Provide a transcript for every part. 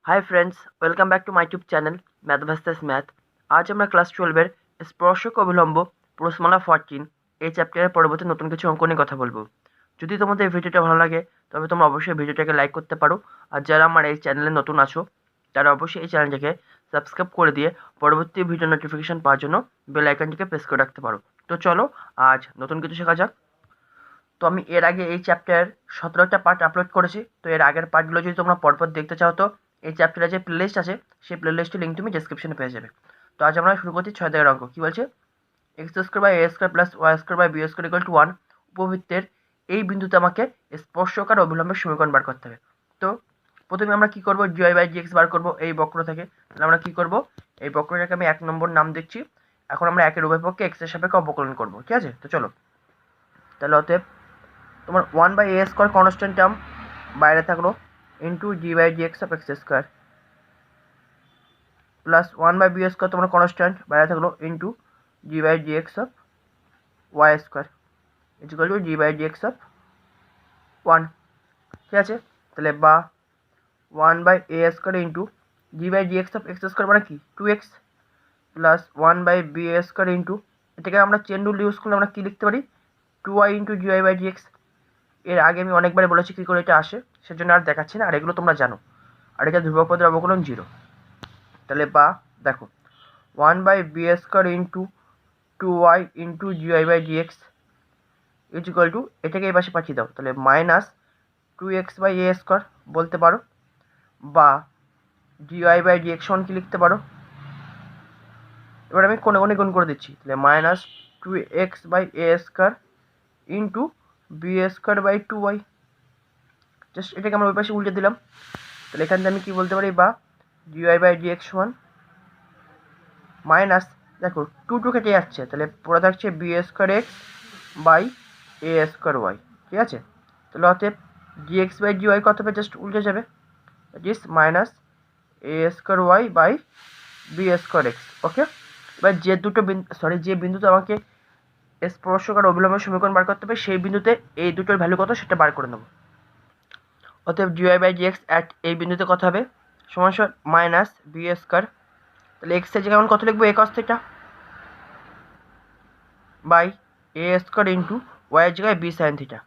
Hi friends, welcome back to my YouTube channel math versus math. আজ আমরা class 12-এর স্পর্শক অবিলম্ব প্রশ্নমালা 14 এই চ্যাপ্টারের পরবর্তী নতুন কিছু অঙ্ক নিয়ে কথা বলবো। যদি তোমাদের এই ভিডিওটা ভালো লাগে তবে তোমরা অবশ্যই ভিডিওটাকে লাইক করতে পারো, আর যারা আমার এই চ্যানেলে নতুন আছো তারা অবশ্যই এই চ্যানেলটাকে সাবস্ক্রাইব করে দিয়ে পরবর্তী ভিডিও নোটিফিকেশন পাওয়ার জন্য বেল আইকনটিকে প্রেস করে রাখতে পারো। তো চলো আজ নতুন কিছু শেখা যাক। তো আমি এর আগে এই চ্যাপ্টারের 17টা পার্ট আপলোড করেছি। তো এর আগের পার্টগুলো যদি তোমরা পরপর দেখতে চাও তো এই চ্যাপ্টারে যে প্লেলিস্ট আছে সেই প্লেলিস্টের লিঙ্ক তুমি ডেসক্রিপশনে পেয়ে যাবে। তো আজ আমরা শুরু করছি 6 দাগের অঙ্ক। কী বলছে? X square by A square plus y square by B square equal to 1 উপবৃত্তের এই বিন্দুতে আমাকে স্পর্শক আর অবিলম্বের সমীকরণ বার করতে হবে। তো প্রথমে আমরা কী করবো, জিওয়াই বাই জিএক্স বার করবো এই বক্র থেকে। তাহলে আমরা কী করবো, এই বক্রটাকে আমি 1 নম্বর নাম দিচ্ছি। এখন আমরা একের উভয় পক্ষে এক্সের সাপেক্ষে অবকলন করবো, ঠিক আছে? তো চলো, তাহলে অতএব তোমার 1/a স্কোয়ার কনস্ট্যান্ট টার্ম বাইরে থাকলো into g/dx of x square plus 1/b square তোমার কনস্ট্যান্ট বাইরে থাকলো into g/dx of y square equal to g/dx of 1, ঠিক আছে? তাহলে বা 1/a square into g/dx of x square মানে কি 2x plus 1/b square into এটাকে আমরা চেন রুল ইউজ করলে আমরা কী লিখতে পারি 2y ইন্টু gy/dx। এর আগে আমি অনেকবার বলেছি কী করে এটা আসে, সেজন্য আর দেখাচ্ছি না, আর এগুলো তোমরা জানো। আর এটা ধ্রুবক পদের অবকলন 0। তাহলে বা দেখো 1/b square into 2y into gy/dx is equal to এটাকে এই পাশে পাঠিয়ে দাও, তাহলে মাইনাস 2x/a স্কোয়ার বলতে পারো, বা dy/dx সমান কি লিখতে পারো, এবার আমি কোণে কোণে গুণ করে দিচ্ছি। তাহলে minus 2x/a square into b square by 2y। Just এটাকে আমরা ওই পাশে উল্টে দিলাম। তাহলে এখান থেকে আমি কী বলতে পারি, বা dy/dx সমান মাইনাস, দেখো 2 কেটে যাচ্ছে, তাহলে পড়ে থাকছে b square x by A square y, ঠিক আছে? তাহলে অতএব dx/dy কত হবে, জাস্ট উল্টে যাবে, that is minus A square Y by B square X. Okay, এবার যে দুটো যে বিন্দুতে আমাকে স্পর্শক আর অবিলম্বের সমীকরণ বার করতে হবে সেই বিন্দুতে এই দুটোর ভ্যালু কত সেটা বার করে নেবো। অতএব dy/dx অ্যাট এই বিন্দুতে কত হবে, সমান সমান মাইনাস বি স্কোয়ার, তাহলে এক্স এর জায়গায় কত লিখবো, A cos theta by A square into Y এর জায়গায় বি সাইন থিটা,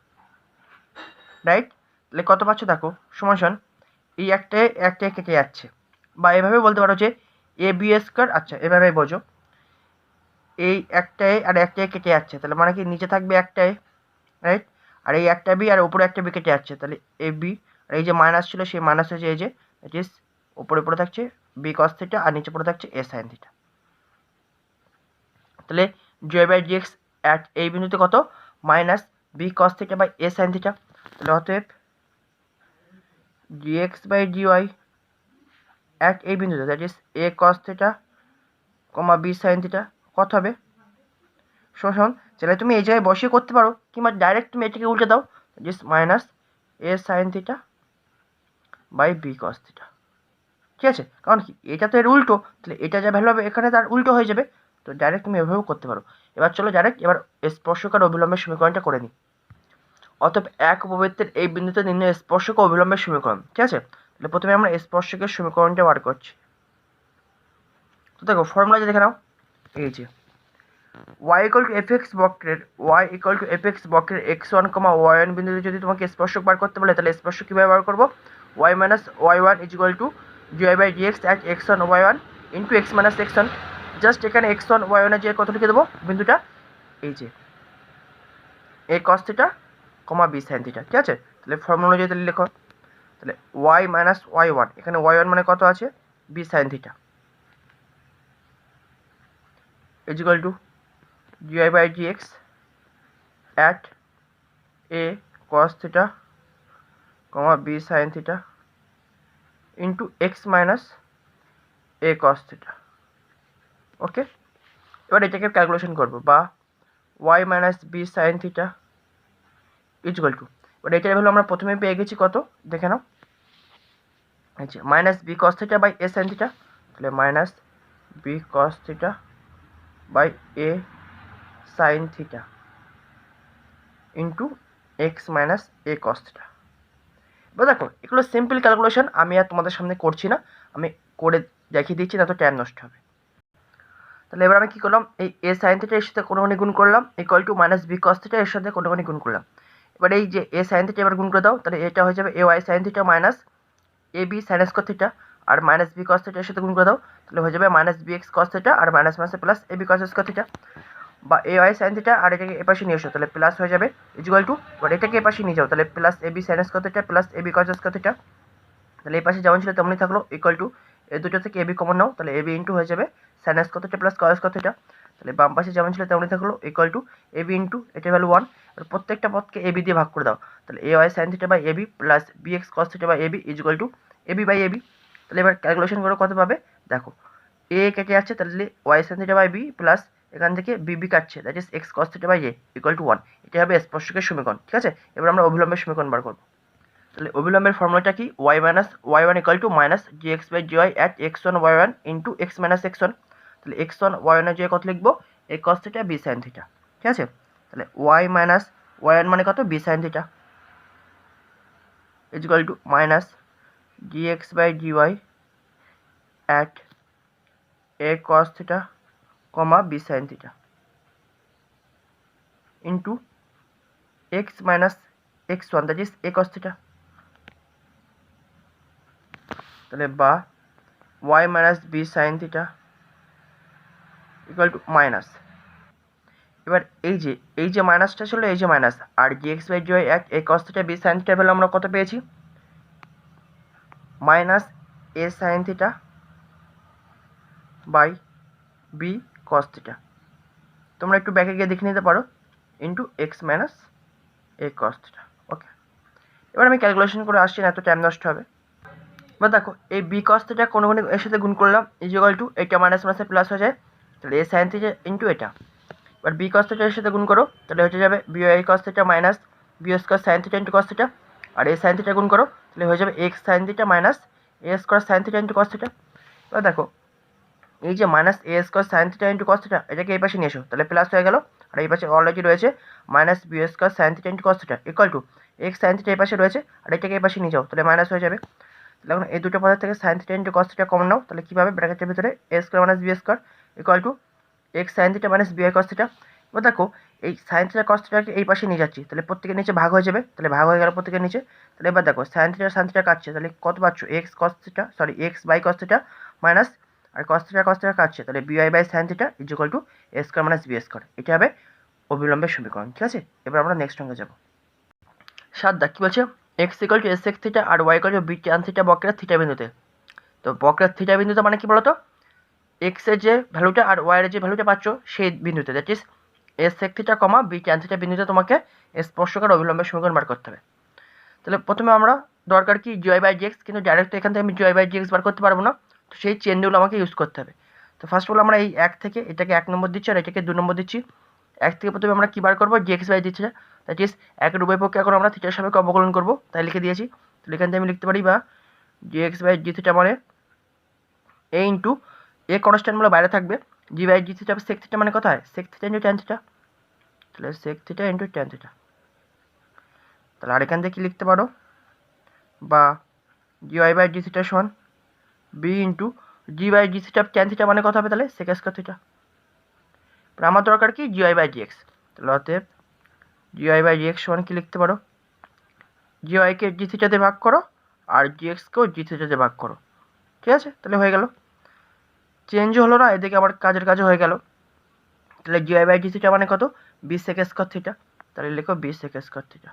রাইট? তাহলে কত পাচ্ছ দেখো, সমান সমান এই একটায় কেটে যাচ্ছে, বা এভাবে বলতে পারো যে এ বি স্কোয়ার, আচ্ছা এভাবে বোঝো, এই একটায় আর একটায় কেটে যাচ্ছে, তাহলে মানে কি নিচে থাকবে একটায়, রাইট? আর এই একটা বি আর উপরে একটা বি কেটে যাচ্ছে, তাহলে এ বি, আর এই যে মাইনাস ছিল সেই মাইনাস হয়েছে, এই যে ইট ইজ উপরে পড়ে থাকছে বি কস থিটা আর নিচে পড়ে থাকছে এ সাইন থিটা। তাহলে dy/dx অ্যাট এই বিন্দুতে কত, minus B cos theta by A sine theta. তাহলে অতএব dx/dy অ্যাট এই বিন্দুতে that is A cos theta comma B sine theta কত হবে, শোষণ তাহলে তুমি এই জায়গায় বসিয়ে করতে পারো, কিংবা ডাইরেক্ট তুমি এটাকে উল্টে দাও, that is minus A sine theta by B cos theta, ঠিক আছে? কারণ কি এটা তো এর উল্টো, তাহলে এটা যা ভ্যালু হবে এখানে তার উল্টো হয়ে যাবে। তো ডাইরেক্ট তুমি এভাবেও করতে পারো। এবার চলো ডাইরেক্ট এবার স্পর্শক আর অবিলম্বের সমীকরণটা করে নিই। অতএব এক উপবৃত্তের এই বিন্দুতে নির্ণয় স্পর্শক ও অবিলম্বের সমীকরণ, ঠিক আছে? তাহলে প্রথমে আমরা স্পর্শকের সমীকরণটা বার করছি। তো দেখো ফর্মুলা যে দেখে নাও, এই যে y ইকুয়াল টু এফএক্স বক্রের x1, y1 বিন্দুতে যদি তোমাকে স্পর্শক বার করতে বলে তাহলে স্পর্শক কীভাবে বার করবো, y minus y1 is equal two dy/dx at x1 y1 into x minus x1। Just এখানে x1 y1 এর যে কত লিখে দেবো বিন্দুটা, এই যে a cos theta comma b sin theta, ঠিক আছে? তাহলে ফর্মুলা যদি লেখো, তাহলে y মাইনাস y1, এখানে y1 মানে কত আছে b sin theta is equal two dy/dx at a cos theta comma b sin theta into x minus a cos theta। ওকে, এবার এটাকে ক্যালকুলেশন করবো, বা y minus b sin theta is equal to, এবার এটার value আমরা প্রথমে পেয়ে গেছি কত দেখে নাও, আচ্ছা minus B cos theta by A sine theta, তাহলে minus B cos theta by A sine theta into x minus A cos theta. বা দেখো এগুলো সিম্পল ক্যালকুলেশন, আমি আর তোমাদের সামনে করছি না, আমি করে দেখিয়ে দিচ্ছি, না তো টাইম নষ্ট হবে। তাহলে এবার আমি কী করলাম, এই এ সাইন থিটা এর সাথে কোনোখানি গুণ করলাম, equal to minus B cos theta এর সাথে কোনোখানি গুণ করলাম। এবার এই যে এ সাইন থিটা এবার গুণ করে দাও, তাহলে এটা হয়ে যাবে A Y sine theta minus A B sine square theta, আর মাইনাস বি কস থিটা এর সাথে গুণ করে দাও, তাহলে হয়ে যাবে minus B X cos theta আর মাইনাস মাইনাসে plus A B cos square theta, বা এ ওয়াই সাইন থিটা আর এটাকে এপাশে নিয়ে এসো, তাহলে প্লাস হয়ে যাবে ইকুয়াল টু, এবার এটাকে এপাশে নিয়ে যাও, তাহলে plus A B sine square theta plus A B cos square theta, তাহলে এই পাশে যেমন ছিল তেমনই থাকলো, ইকুয়াল টু এই দুটো থেকে এবি কমন নাও, তাহলে এবি ইন্টু হয়ে যাবে sign square theta plus cos square theta, তাহলে বাম পাশে যেমন ছিল তেমনই থাকলো, ইকুয়াল টু এবি ইন্টু এটা ভ্যালু 1, এবার প্রত্যেকটা পদকে এবি দিয়ে ভাগ করে দাও, তাহলে A Y sine theta by AB plus B X cos theta by AB is equal to AB by AB. তাহলে এবার ক্যালকুলেশন করে কত পাবে দেখো, এ কেটে যাচ্ছে, তাহলে y sine theta by b plus এখান থেকে বিবি কাটছে, that is x cos theta by a equal to 1, এটা হবে স্পর্শকের সমীকরণ। ঠিক আছে, এবার আমরা অভিলম্বের সমীকরণ বার করবো। তাহলে অভিলম্বের ফর্মুলাটা কি, Y minus Y one equal to minus G x by G Y at X one Y one into x minus x one, তাহলে এক্স ওয়ান ওয়াই ওয়ানের যে কত লিখবো, A cos theta B sine theta. ঠিক আছে, তাহলে Y minus Y one মানে কত, B sine theta is equal to minus G x by G Y at A cos theta comma B sine theta into x minus x one that is A cos theta, তাহলে বা Y minus B sine theta equal to minus, এবার এই যে মাইনাসটা ছিল, এই যে minus, আর জি এক্স বাই জি ওয়াই এক A cos theta B sine theta value আমরা কত পেয়েছি, minus A sine theta by B cos theta, তোমরা একটু ব্যাকে গিয়ে দেখে নিতে পারো, into x minus A cos theta. Okay, এবার আমি ক্যালকুলেশন করে আসছি না, এত টাইম নষ্ট হবে। এবার দেখো এই বি কস থিটা কোনো এর সাথে গুণ করলাম, ইজ ইকুয়াল টু এটা মাইনাস মাইনাসে প্লাস হয়ে যায়, তাহলে এ সাইন থিটা ইন্টু এটা, এবার বি কস থিটা এর সাথে গুণ করো, তাহলে হয়ে যাবে B Y cos theta minus B square sine theta into cos theta, আর এ সাইন থিটা গুণ করো, তাহলে হয়ে যাবে X sine theta minus A square sine theta into cos theta. এবার দেখো এই যে minus A square sine theta into cos theta, এটাকে এই পাশে নিয়ে এসো, তাহলে প্লাস হয়ে গেল, আর এই পাশে অলরেডি রয়েছে minus B square sine theta into cos theta equal to x sine theta এই পাশে রয়েছে, আর এটাকে এই পাশে নিয়ে যাও, তাহলে মাইনাস হয়ে যাবে। তাহলে এখন এই দুটো পদের থেকে sine theta into cos theta common নাও, তাহলে কীভাবে, ব্র্যাকেটের ভিতরে A square minus B square equal to x sine theta minus B Y cos theta. এবার দেখো এই সাইন থিটা কস থিটাকে এই পাশে নিয়ে যাচ্ছি, তাহলে প্রত্যেকের নিচে ভাগ হয়ে যাবে, তাহলে ভাগ হয়ে গেল প্রত্যেকের নিচে। তাহলে এবার দেখো সাইন থিটা কাটছে, তাহলে কত পাচ্ছ, x cos theta x by cos theta minus, আর কস থিটা কাটছে, তাহলে b y by sine theta is equal to a square minus B square, এটা হবে অবিলম্বের সমীকরণ। ঠিক আছে, এবার আমরা নেক্সট অঙ্কে যাব। 7 দাগ কী বলছে, x equal to s x theta আর y equal to b tan theta বক্রের থিটা বিন্দুতে। তো বক্রের থিটা বিন্দুতে মানে কি বলতো, এক্সের যে ভ্যালুটা আর ওয়াইয়ের যে ভ্যালুটা পাচ্ছ সেই বিন্দুতে, that is s sec theta comma b tan theta বিন্দুতে তোমাকে স্পর্শকার অবিলম্বের সমীকরণ বার করতে হবে। তাহলে প্রথমে আমরা দরকার কি জিওয়াই বাই জিএক্স, কিন্তু ডাইরেক্ট এখান থেকে আমি জিওয়াই বাই জিএক্স বার করতে পারবো না, তো সেই চেনগুলো আমাকে ইউজ করতে হবে। তো ফার্স্ট অফ অল আমরা এই এক থেকে এটাকে 1 নম্বর দিচ্ছি আর এটাকে 2 নম্বর দিচ্ছি। এক থেকে প্রথমে আমরা কী বার করবো, জিএক্স বাই দিচ্ছে, দ্যাট ইজ একের উভয়পক্ষে এখন আমরা থিটার সাপেক্ষে অবকলন করবো, তাই লিখে দিয়েছি। তাহলে এখান থেকে আমি লিখতে পারি বা জিএক্স বাই জি থিটা মানে এ ইন্টু এ কনস্ট্যান্টগুলো বাইরে থাকবে, g by g theta sec theta মানে কত হয়, sec theta into tan theta, তাহলে sec theta into tan theta. তাহলে আর এখান থেকে কী লিখতে পারো, বা g y by g theta সমান b into g by g theta tan theta মানে কত হবে, তাহলে সেক স্কোয়ার থিটা। আমার দরকার কি g y by g x, তাহলে অতএব g y by g x সমান কী লিখতে পারো, জি ওয়াইকে জি থিটাতে ভাগ করো আর জি এক্সকেও জি থিটাতে ভাগ করো। ঠিক আছে, তাহলে হয়ে গেল, চেঞ্জ হলো না, এদিকে আমার কাজের কাজও হয়ে গেল। তাহলে g y by g theta মানে কত, বি সেক স্কোয়ার থিটা, তাহলে লিখো বি সেক স্কোয়ার থিটা।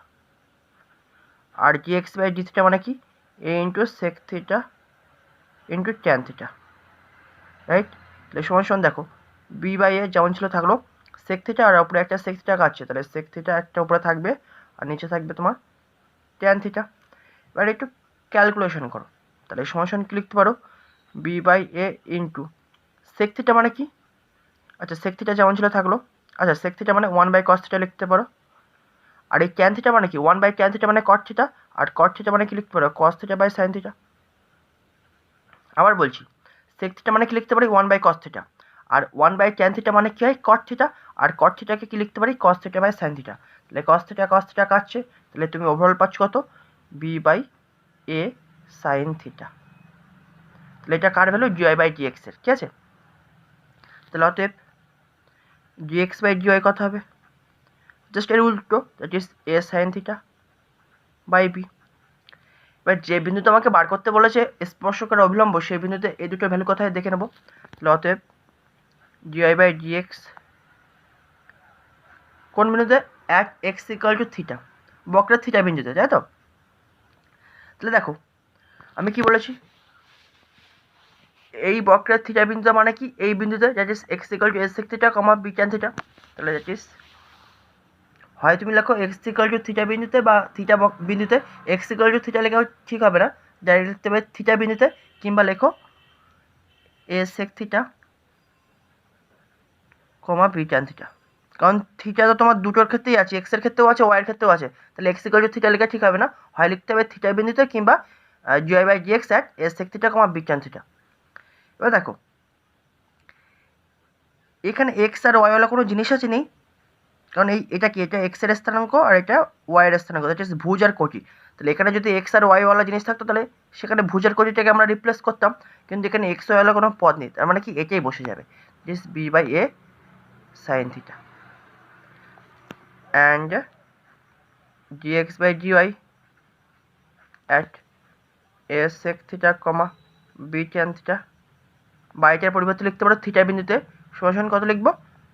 আর জি এক্স বাই জি থিটা মানে কি, a into sec theta into tan theta, right. তাহলে সমান সমান দেখো বি বাই এ যেমন ছিল থাকলো, সেক থিটা আর উপরে একটা সেক থিটা কাটছে, তাহলে সেক থিটা একটা উপরে থাকবে আর নিচে থাকবে তোমার ট্যান থিটা। এবার একটু ক্যালকুলেশন করো, তাহলে সমান সমান কী লিখতে পারো, b by a into sec theta মানে কি, আচ্ছা সেক থিটা যেমন ছিল থাকলো, আচ্ছা সেক থিটা মানে 1 বাই কস থিটা লিখতে পারো, আর এই ট্যান থিটা মানে কি, 1 বাই ট্যান থিটা মানে কট থিটা, আর কট থিটা মানে কি লিখতে পারো, cos theta by sine theta. আবার বলছি, সেক থিটা মানে কি লিখতে পারি, 1 বাই কস থিটা, আর 1 বাই ট্যান থিটা মানে কি হয়, কট থিটা, আর কট থিটাকে কি লিখতে পারি, cos theta by sine theta. তাহলে কস থিটা কাটছে, তাহলে তুমি ওভারঅল পাচ্ছ কত, b by A sine theta. তাহলে এটা কার value? G y by g এক্সের। ঠিক আছে, তাহলে অতএব g x by G y কত হবে? জাস্ট এর উল্টো, that is a sine theta by b. এবার যে বিন্দুতে আমাকে বার করতে বলেছে স্পর্শকের অবিলম্ব, সেই বিন্দুতে এই দুটোর ভ্যালু কোথায় দেখে নেবো। তাহলে অতএব g y by g x কোন বিন্দুতে? এক এক্স ইকুয়াল টু থিটা, বক্রের থিটা বিন্দুতে, তাই তো? তাহলে দেখো আমি কি বলেছি, এই বক্রের থিটা বিন্দু মানে কি? এই বিন্দুতে, that is x equal to s sec theta comma b tan theta. তাহলে দ্যাট ইজ হয় তুমি লেখো এক্স ইকুয়াল টু থিটা বিন্দুতে, বা থিটা বিন্দুতে এক্স ইকুয়াল টু থিটা লেখাও ঠিক হবে না, ডাইরেক্ট লিখতে হবে থিটা বিন্দুতে, কিংবা লেখো a sec theta comma b tan theta. কারণ থিটা তো তোমার দুটোর ক্ষেত্রেই আছে, এক্সের ক্ষেত্রেও আছে, ওয়াইয়ের ক্ষেত্রেও আছে। তাহলে এক্স ইকুয়াল টু থিটা লেখা ঠিক হবে না, হয় লিখতে হবে থিটা বিন্দুতে, কিংবা g y by g x at a sec theta comma b tan theta. এবার দেখো এখানে এক্স আর ওয়াইওয়ালা কোনো জিনিস আছে নেই, কারণ এটা কি? এটা এক্স এর স্থানাঙ্ক আর এটা ওয়াই এর স্থানাঙ্ক, দ্যাট ইজ ভুজ আর কোটি। তাহলে এখানে যদি এক্স আর ওয়াইওয়ালা জিনিস থাকতো তাহলে সেখানে ভুজ আর কোটিটাকে আমরা রিপ্লেস করতাম, কিন্তু এখানে এক্স ওয়াইওয়ালা কোনো পদ নেই, তার মানে কি এটাই বসে যাবে, this b by A sine theta and g x by G Y at a sec theta comma b tan theta. বাইটার পরিবর্তে লিখতে পারো থিটা বিন্দুতে সমান কত লিখবো?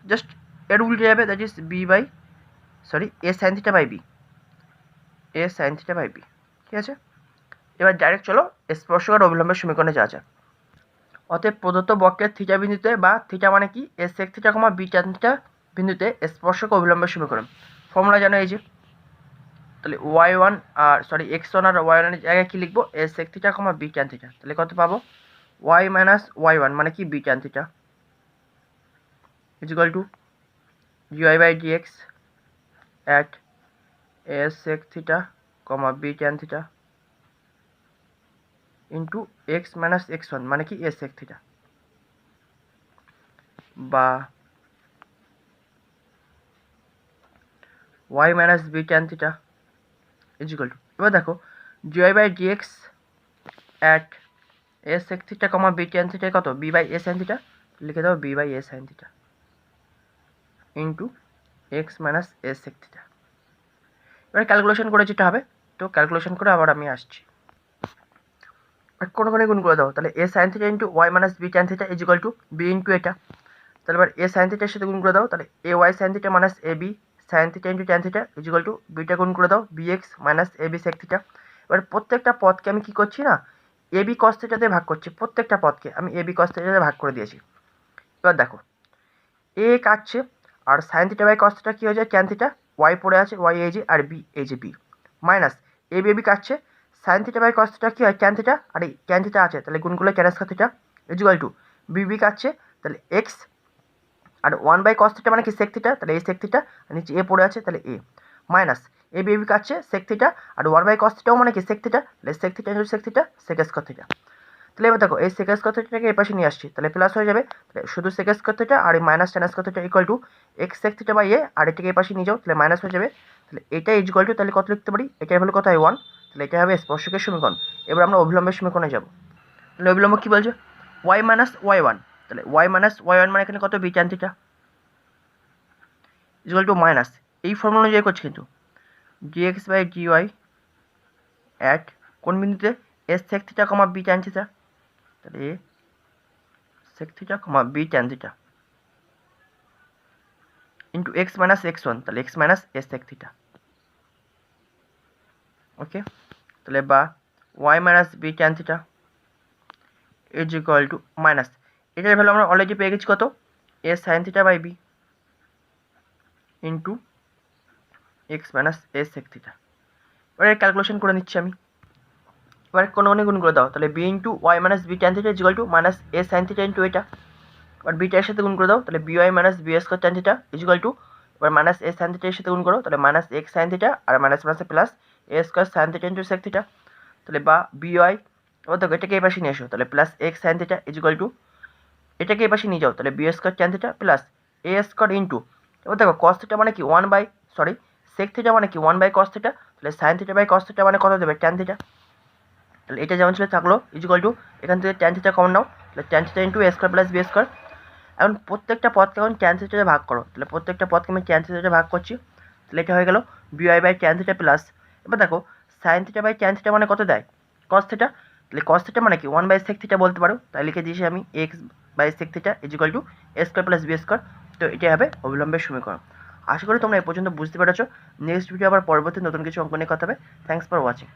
জাস্ট এর উল্টে যাবে, that is b by A sine theta by b, a sine theta by b. ঠিক আছে, এবার ডাইরেক্ট চলো স্পর্শক আর অবিলম্বের সমীকরণে যাওয়া যাক। অতএব প্রদত্ত বক্রের থিটা বিন্দুতে, বা থিটা মানে কি? A sec theta comma b tan theta বিন্দুতে স্পর্শক অবিলম্বের সমীকরণ ফর্মুলা জানো এই যে। তাহলে ওয়াই ওয়ান আর এক্স ওয়ান আর ওয়াই ওয়ানের জায়গায় কী লিখবো? A sec theta comma b tan theta. তাহলে কত পাবো? ওয়াই মাইনাস ওয়াই ওয়ান মানে কি? B tan theta is equal to g y by g x at a sec theta comma b tan theta into x minus x one মানে কি? A sec theta, বা Y minus b tan theta is equal to, এবার দেখো g y by g x at a sec theta comma b tan theta কত? B by A sine theta, লিখে দাও b by A sine theta into x minus a sec theta. এবার calculation করে যেটা হবে, তো ক্যালকুলেশন করে আবার আমি আসছি। কোনোখানে গুণ করে দাও, তাহলে a sine theta into y minus b tan theta is equal to b into এটা। তাহলে এবার এ সাইন থিটার সাথে গুণ করে দাও, তাহলে A Y sine theta minus A B sine theta into tan theta is equal to বিটা গুণ করে দাও বি এক্স মাইনাস এ বি সেক থিটা। এবার প্রত্যেকটা পদকে আমি কী করছি না, এ বি কস থিটাতে ভাগ করছি, প্রত্যেকটা পদকে আমি এ বি কস থিটাতে ভাগ করে দিয়েছি। এবার দেখো এ কাটছে, আর sine theta by cos theta কী হয়ে যায়? ট্যান থিটা, ওয়াই পড়ে আছে, ওয়াই এই যে, আর বি এই যে বি, মাইনাস এ বি কাটছে, sine theta by cos theta কী হয়? ট্যান থিটা, আর এই ট্যান থিটা আছে, তাহলে গুণগুলো tan square theta is equal to b কাটছে, তাহলে এক্স, আর ওয়ান বাই কস থিটা মানে কি? সেক থিটা, তাহলে এই সেক থিটা, আর নিচে এ পড়ে আছে, তাহলে এ, মাইনাস এ বি কাটছে সেক থিটা, আর ওয়ান বাই কস থিটাও মানে কি? সেক থিটা, তাহলে sec theta into sec theta sec square theta. তাহলে এবার দেখো এই সেক স্কয়ার থিটাকে এই পাশে নিয়ে আসছি, তাহলে প্লাস হয়ে যাবে, তাহলে শুধু সেক স্কয়ার থিটা আর এই minus tan square theta equal to x sec theta by a, আর এটাকে এই পাশে নিয়ে যাও, তাহলে মাইনাস হয়ে যাবে, তাহলে এটা ইজ ইকুয়াল টু, তাহলে কত লিখতে পারি? এটার ভ্যালু কত হয়? 1, তাহলে এটা হবে স্পর্শকের সমীকরণ। এবার আমরা অবিলম্বের সমীকরণে যাব। তাহলে অবিলম্ব কী বলছে? ওয়াই মাইনাস ওয়াই ওয়ান, তাহলে ওয়াই মাইনাস ওয়াই ওয়ান মানে এখানে কত? B tan theta is equal to minus, এই ফর্মুলা অনুযায়ী করছি কিন্তু, g x by G Y at কোন বিন্দুতে? S sec theta comma b tan theta, তাহলে a sec theta comma b tan theta into x minus x one, তাহলে x minus s sec theta. Okay, তাহলে বা Y minus b tan theta is equal to minus, এটার value আমরা already পেয়ে গেছি কত? A sine theta by b into x minus a sec theta. এবারে calculation করে নিচ্ছি আমি, এবার কোনো গুণ করে দাও, তাহলে b into y minus b tan theta is equal to minus A sine theta into এটা, এবার বিটার সাথে গুণ করে দাও, তাহলে b y minus B square tan theta is equal to, এবার মাইনাস এ সাইন থিটার সাথে গুণ করো, তাহলে মাইনাস এক্স সাইন থিটা, আর মাইনাস মাইনাসে plus a square sine theta into sec theta, তাহলে বা বি ওয়াই, এবার দেখো এটাকে এই পাশে নিয়ে এসো, তাহলে plus x sine theta is equal to, এটাকে এই পাশে নিয়ে যাও, তাহলে b square tan theta plus a square into, এবার দেখো কস থিটা মানে কি? সেক থিটা মানে কি? 1 বাই কস থিটা, তাহলে sine theta by cos theta মানে কত দেবে? ট্যান থিটা, তাহলে এটা যেমন ছিল থাকলো ইজিক্যাল টু এখান থেকে ট্যান থিটা কমন নাও, তাহলে ট্যান থিটা ইন্টু এ স্কোয়ার প্লাস বি স্কোয়ার। এখন প্রত্যেকটা পদকে এখন ট্যান থিটাতে ভাগ করো, তাহলে প্রত্যেকটা পদকে আমি ট্যান থিটাতে ভাগ করছি, তাহলে এটা হয়ে গেল b y by tan theta plus. এবার দেখো sine theta by tan theta মানে কত দেয়, কস থিটা, তাহলে কস থিটা মানে কি 1/sec থিটা বলতে পারো, তাই লিখে দিয়েছি আমি x/sec theta is equal two a square plus B square. তো এটাই হবে অবিলম্বের সমীকরণ। আশা করি তোমরা এ পর্যন্ত বুঝতে পেরেছো। নেক্সট ভিডিও আবার পরবর্তী নতুন কিছু অঙ্ক নিয়ে কথা হবে। Thanks for watching.